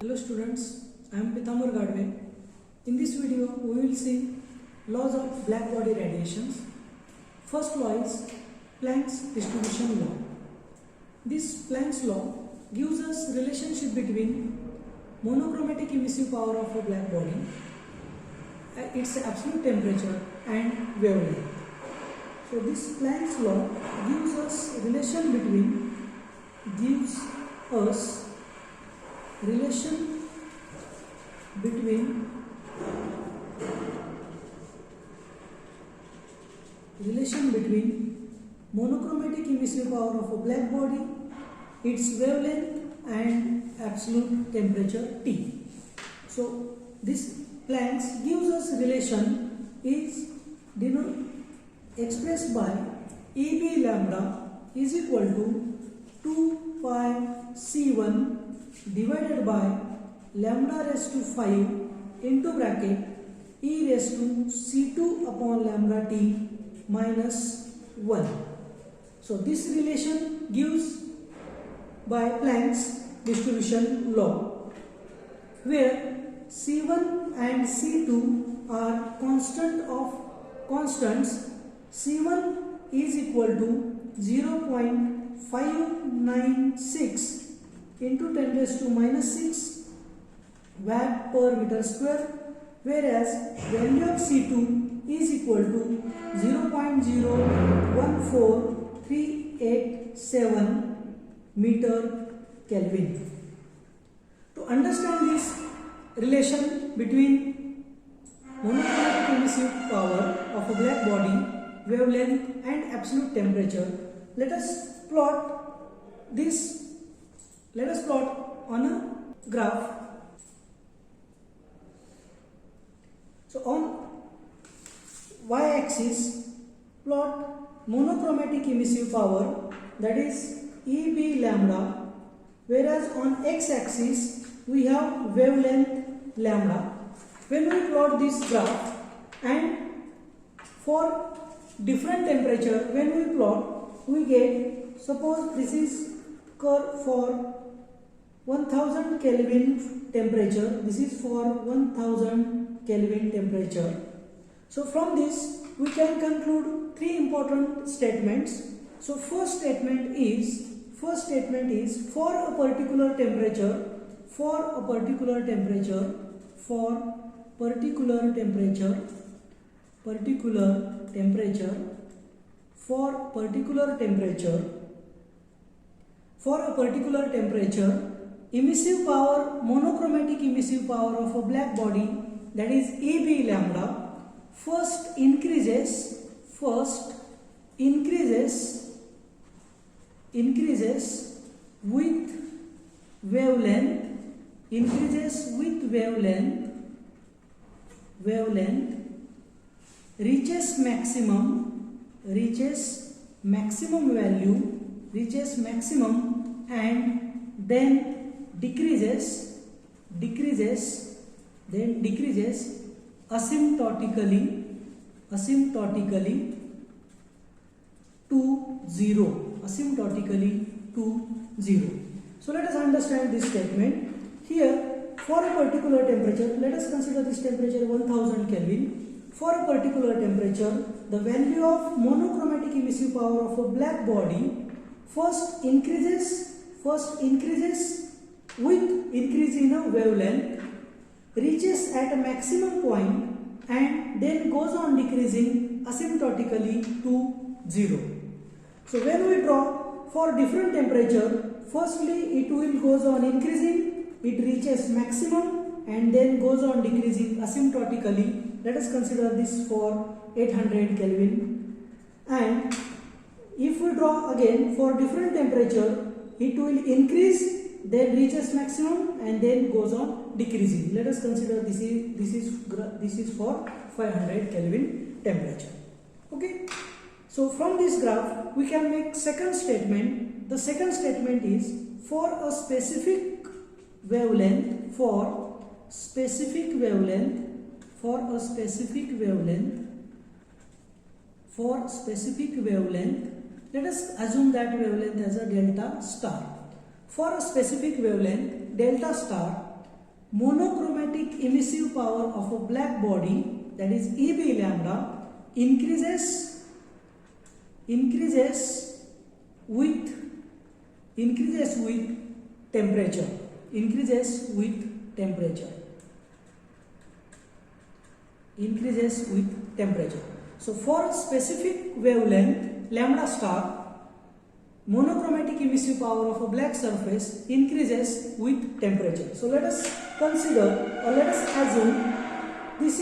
Hello students, I am Pitambar Gadve. In this video, we will see laws of black body radiations. First law is Planck's distribution law. This Planck's law gives us relationship between monochromatic emissive power of a black body, its absolute temperature and wavelength. So this Planck's law gives us relation between monochromatic emissive power of a black body, its wavelength and absolute temperature T. So this Planck's gives us relation is expressed by EB lambda is equal to 2 pi C1 divided by lambda raised to 5 into bracket e raised to C2 upon lambda T minus 1. So this relation gives by Planck's distribution law, where C1 and C2 are constants. C1 is equal to 0.596 into 10 raised to minus 6 watt per meter square, whereas value of C2 is equal to 0.014387 meter Kelvin. To understand this relation between monochromatic emissive power of a black body, wavelength and absolute temperature, let us plot on a graph. So on y-axis, plot monochromatic emissive power, that is EB lambda, whereas on x-axis we have wavelength lambda. When we plot this graph, and for different temperature, when we plot, we get, suppose this is curve for 1000 Kelvin temperature, this is for 1000 Kelvin temperature. So from this we can conclude three important statements. So first statement is for a particular temperature, emissive power, monochromatic emissive power of a black body, that is EB lambda, first increases with wavelength, reaches maximum and then decreases asymptotically to zero. So let us understand this statement. Here, for a particular temperature, let us consider this temperature 1000 Kelvin. For a particular temperature, the value of monochromatic emissive power of a black body first increases with increase in a wavelength, reaches at a maximum point and then goes on decreasing asymptotically to 0. So when we draw for different temperature, firstly it will goes on increasing, it reaches maximum and then goes on decreasing asymptotically. Let us consider this for 800 Kelvin. And if we draw again for different temperature, it will increase, then reaches maximum and then goes on decreasing. Let us consider this is for 500 Kelvin temperature. Okay. So from this graph we can make second statement. The second statement is for a specific wavelength, let us assume that wavelength as a delta star. For a specific wavelength delta star, monochromatic emissive power of a black body, that is EB lambda, increases with temperature. Increases with temperature. So for a specific wavelength lambda star, monochromatic emissive power of a black surface increases with temperature. So let us consider, or let us assume, this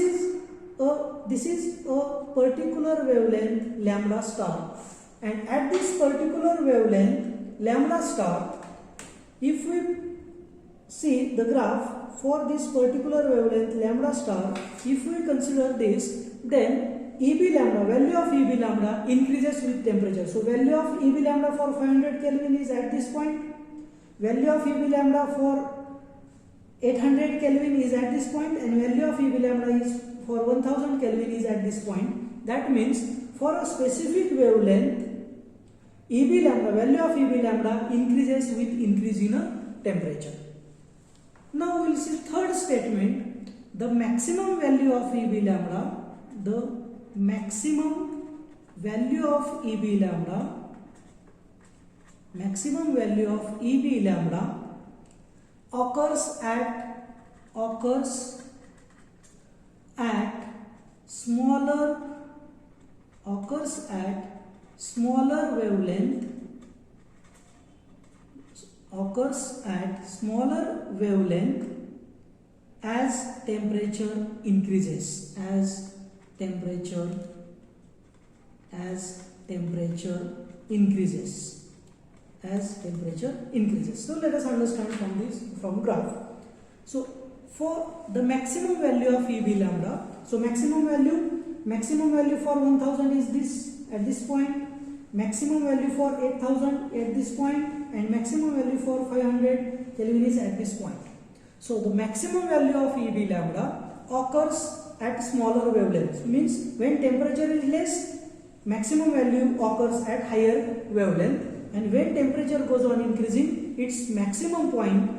is a particular wavelength lambda star, and at this particular wavelength lambda star, if we see the graph for this particular wavelength lambda star, if we consider this, then EB lambda, value of EB lambda increases with temperature. So value of EB lambda for 500 Kelvin is at this point, value of EB lambda for 800 Kelvin is at this point, and value of EB lambda is for 1000 Kelvin is at this point. That means for a specific wavelength, EB lambda, value of EB lambda increases with increase in a temperature. Now we will see third statement, the maximum value of EB lambda, the maximum value of EB lambda occurs at smaller wavelength as temperature increases. So let us understand from graph. So for the maximum value of EB lambda, so maximum value for 1000 is this at this point, maximum value for 8000 at this point, and maximum value for 500 Kelvin is at this point. So the maximum value of EB lambda occurs at smaller wavelengths, means when temperature is less, maximum value occurs at higher wavelength, and when temperature goes on increasing, its maximum point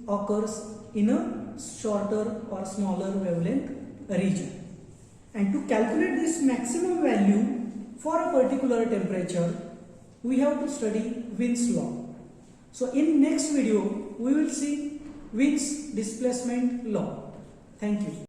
occurs in a shorter or smaller wavelength region. And to calculate this maximum value for a particular temperature, we have to study Wien's law. So in next video, we will see Wien's displacement law. Thank you.